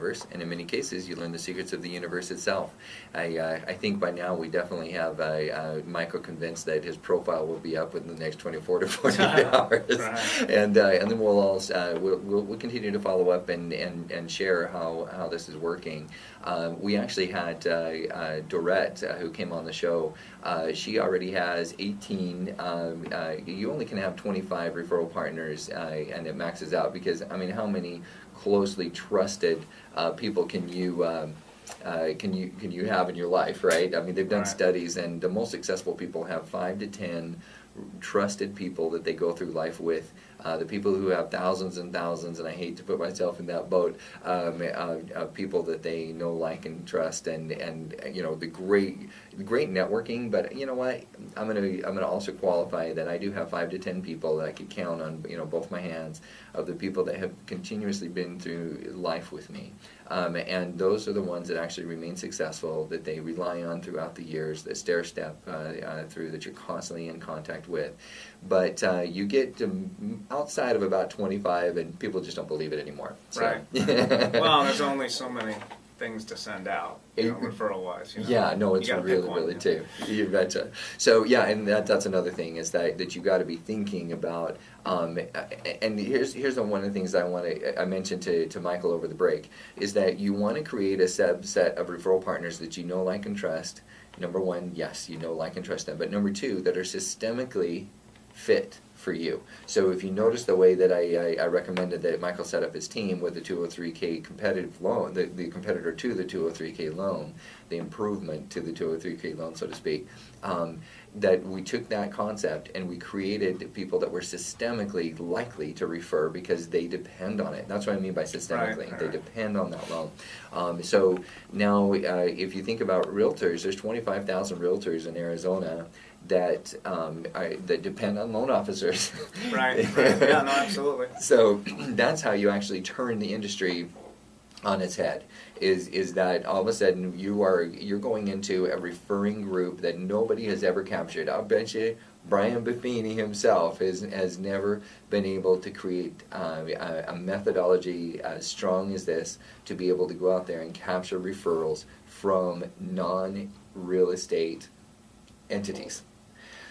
universe, and in many cases, you learn the secrets of the universe itself. I think by now we definitely have Michael convinced that his profile will be up within the next 24 to 48 hours, Right. and then we'll all we'll continue to follow up and share how this is working. We actually had Dorette, who came on the show. She already has 18. You only can have 25 referral partners, and it maxes out because, I mean, how many closely trusted people can you have in your life, right? I mean, they've done Right. studies, and the most successful people have 5 to 10 trusted people that they go through life with. The people who have thousands and thousands, and I hate to put myself in that boat, of people that they know, like, and trust, and you know, the great networking. But you know what? I'm gonna also qualify that I do have 5 to 10 people that I could count on, you know, both my hands, of the people that have continuously been through life with me. And those are the ones that actually remain successful, that they rely on throughout the years, that stair-step through, that you're constantly in contact with. But you get outside of about 25, and people just don't believe it anymore. So. Right. Well, there's only so many things to send out, referral-wise. Yeah, no, it's really, one, too. You betcha. So yeah, and that's another thing, is that you got to be thinking about. And here's one of the things I mentioned to Michael over the break, is that you want to create a subset of referral partners that you know, like, and trust. Number one, yes, you know, like, and trust them. But number two, that are systemically fit for you. So if you notice the way that I recommended that Michael set up his team with the 203K competitive loan, the competitor to the 203K loan, the improvement to the 203K loan, so to speak, that we took that concept and we created people that were systemically likely to refer because they depend on it. That's what I mean by systemically. Right. They depend on that loan. So now if you think about realtors, there's 25,000 realtors in Arizona that depend on loan officers. Right. Yeah, no, absolutely. So that's how you actually turn the industry on its head, is that all of a sudden you're going into a referring group that nobody has ever captured. I'll bet you Brian Buffini himself has never been able to create a methodology as strong as this to be able to go out there and capture referrals from non-real estate entities.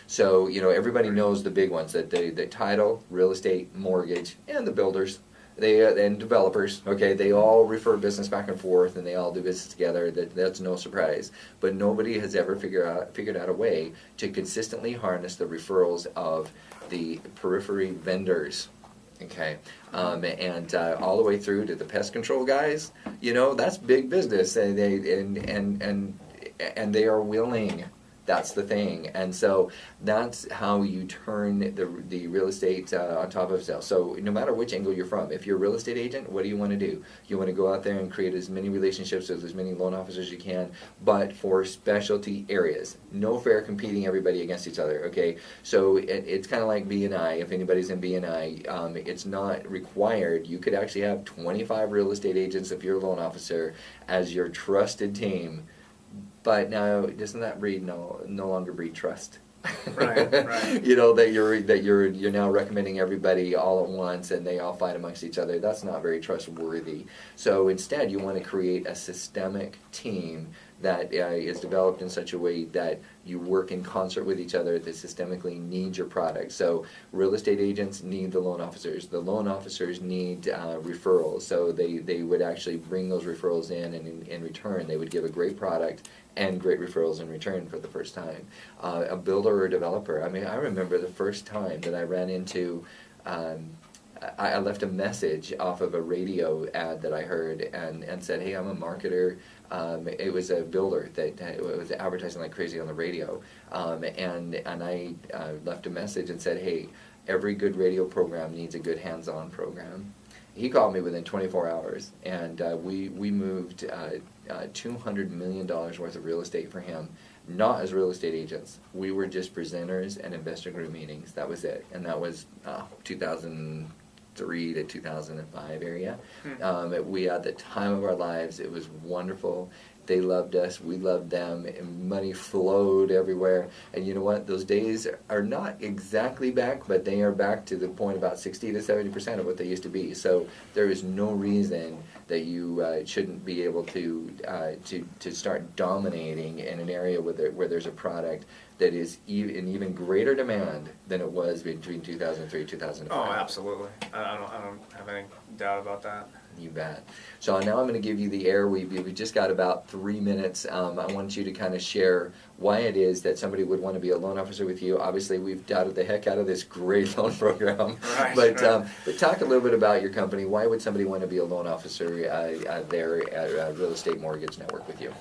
So, you know, everybody knows the big ones, that the title, real estate, mortgage, and the builders, and developers, okay, they all refer business back and forth, and they all do business together. That's no surprise. But nobody has ever figured out a way to consistently harness the referrals of the periphery vendors. Okay, and all the way through to the pest control guys. You know, that's big business, and they are willing. That's the thing. And so that's how you turn the real estate on top of itself. So no matter which angle you're from, if you're a real estate agent, what do you want to do? You want to go out there and create as many relationships with as many loan officers as you can, but for specialty areas. No fair competing everybody against each other, okay? So it's kind of like B&I. If anybody's in B&I, it's not required. You could actually have 25 real estate agents if you're a loan officer as your trusted team. But now, doesn't that no longer breed trust? Right. You know, that you're now recommending everybody all at once, and they all fight amongst each other. That's not very trustworthy. So instead, you want to create a systemic team that is developed in such a way that you work in concert with each other, that systemically need your product. So real estate agents need the loan officers. The loan officers need referrals. So they would actually bring those referrals in, and in return, they would give a great product and great referrals in return for the first time. A builder or developer. I mean, I remember the first time that I ran into, I left a message off of a radio ad that I heard and said, hey, I'm a marketer. It was a builder that was advertising like crazy on the radio. And I left a message and said, hey, every good radio program needs a good hands-on program. He called me within 24 hours, and we moved $200 million worth of real estate for him, not as real estate agents. We were just presenters and investor group meetings. That was it, and that was 2003 to 2005 area. We had the time of our lives. It was wonderful, They loved us, we loved them, and money flowed everywhere. And you know what? Those days are not exactly back, but they are back to the point about 60 to 70% of what they used to be. So there is no reason that you shouldn't be able to start dominating in an area where there's a product that is in even greater demand than it was between 2003 and 2005. Oh, absolutely. I don't have any doubt about that. You bet. So now I'm going to give you the air. We just got about 3 minutes. I want you to kind of share why it is that somebody would want to be a loan officer with you. Obviously, we've doubted the heck out of this great loan program. Right, but right. But talk a little bit about your company. Why would somebody want to be a loan officer there at Real Estate Mortgage Network with you?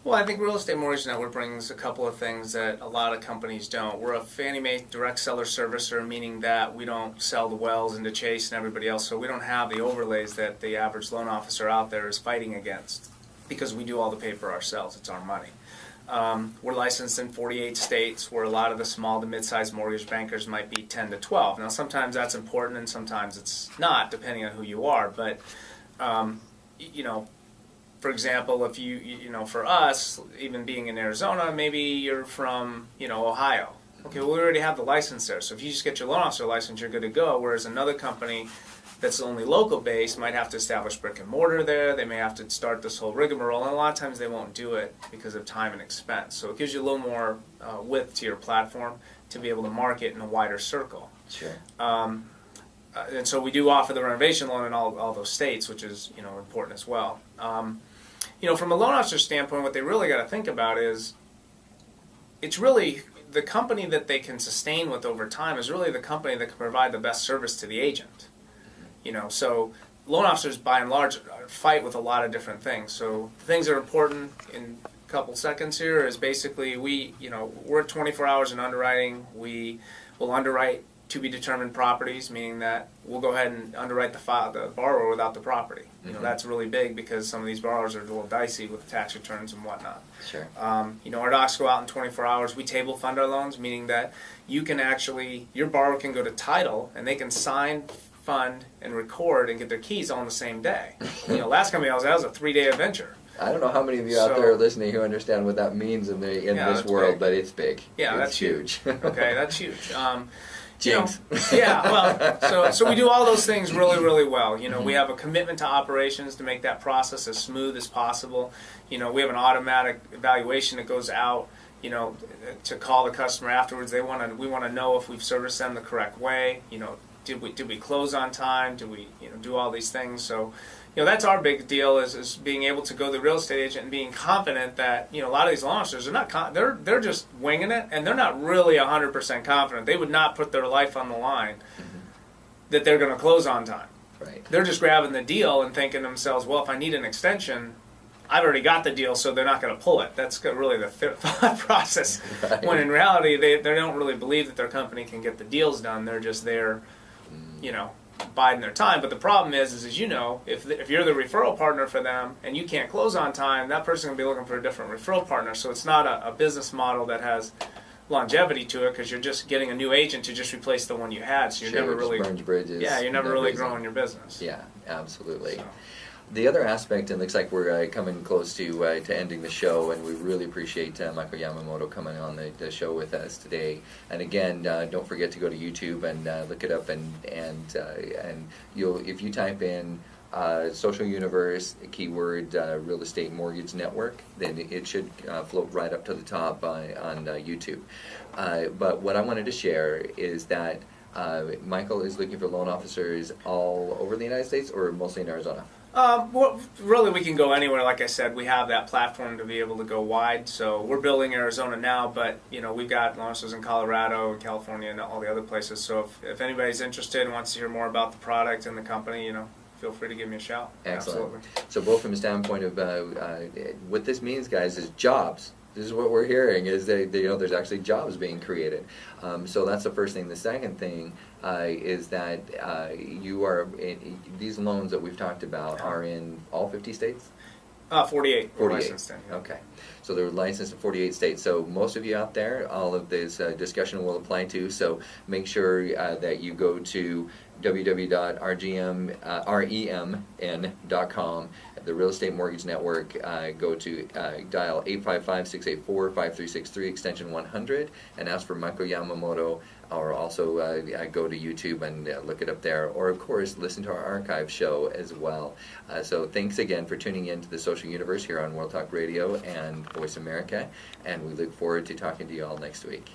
Well, I think Real Estate Mortgage Network brings a couple of things that a lot of companies don't. We're a Fannie Mae direct seller servicer, meaning that we don't sell the Wells into Chase and everybody else, so we don't have the overlays that the average loan officer out there is fighting against because we do all the paper ourselves. It's our money. We're licensed in 48 states where a lot of the small to mid-sized mortgage bankers might be 10 to 12. Now, sometimes that's important and sometimes it's not, depending on who you are, but, you know, for example, if you know, for us, even being in Arizona, maybe you're from, you know, Ohio. Okay, well, we already have the license there. So if you just get your loan officer license, you're good to go. Whereas another company that's only local based might have to establish brick and mortar there. They may have to start this whole rigmarole. And a lot of times they won't do it because of time and expense. So it gives you a little more width to your platform to be able to market in a wider circle. Sure. And so we do offer the renovation loan in all those states, which is, you know, important as well. You know, from a loan officer standpoint, what they really got to think about is it's really the company that they can sustain with over time is really the company that can provide the best service to the agent. You know, so loan officers, by and large, fight with a lot of different things. So the things that are important in a couple seconds here is basically we're 24 hours in underwriting. We will underwrite to be determined properties, meaning that we'll go ahead and underwrite the borrower without the property. You know, that's really big because some of these borrowers are a little dicey with tax returns and whatnot. Sure. You know, our docs go out in 24 hours. We table fund our loans, meaning that you can actually, your borrower can go to title and they can sign, fund, and record and get their keys all on the same day. You know, last company I was at was a 3-day adventure. I don't know how many of you out there listening who understand what that means in this world, big. But it's big. Yeah, it's that's huge. Okay, that's huge. Jinx. You know, yeah, well, so we do all those things really, really well. You know, we have a commitment to operations to make that process as smooth as possible. You know, we have an automatic evaluation that goes out, you know, to call the customer afterwards. We want to know if we've serviced them the correct way. You know, did we close on time? Did we, you know, do all these things? So, you know, that's our big deal is being able to go to the real estate agent and being confident that, you know, a lot of these loan officers are not they're just winging it and they're not really 100% confident. They would not put their life on the line that they're going to close on time. Right. They're just grabbing the deal and thinking to themselves, well, if I need an extension, I've already got the deal, so they're not going to pull it. That's really the thought process. Right. When in reality, they don't really believe that their company can get the deals done. They're just there, you know, biding their time. But the problem is as you know, if you're the referral partner for them and you can't close on time, that person will be looking for a different referral partner. So it's not a business model that has longevity to it because you're just getting a new agent to just replace the one you had. So you're never really burns bridges. Yeah, you're never really growing your business. Yeah, absolutely. So. The other aspect, and it looks like we're coming close to ending the show, and we really appreciate Michael Yamamoto coming on the show with us today. And again, don't forget to go to YouTube and look it up, and you'll, if you type in Social Universe keyword Real Estate Mortgage Network, then it should float right up to the top on YouTube. But what I wanted to share is that Michael is looking for loan officers all over the United States, or mostly in Arizona? Well, really, we can go anywhere. Like I said, we have that platform to be able to go wide. So we're building Arizona now, but you know we've got launches in Colorado, and California, and all the other places. So if anybody's interested and wants to hear more about the product and the company, you know, feel free to give me a shout. Excellent. Absolutely. So both from a standpoint of what this means, guys, is jobs. This is what we're hearing, is that, you know, there's actually jobs being created. So that's the first thing. The second thing is that you are, these loans that we've talked about are in all 50 states? 48. 48. Licensed in, yeah. Okay. So they're licensed in 48 states. So most of you out there, all of this discussion will apply to. So make sure that you go to www.remn.com. the Real Estate Mortgage Network, go to dial 855-684-5363 extension 100 and ask for Michael Yamamoto, or also go to YouTube and look it up there, or of course listen to our archive show as well. So thanks again for tuning in to the Social Universe here on World Talk Radio and Voice America, and we look forward to talking to you all next week.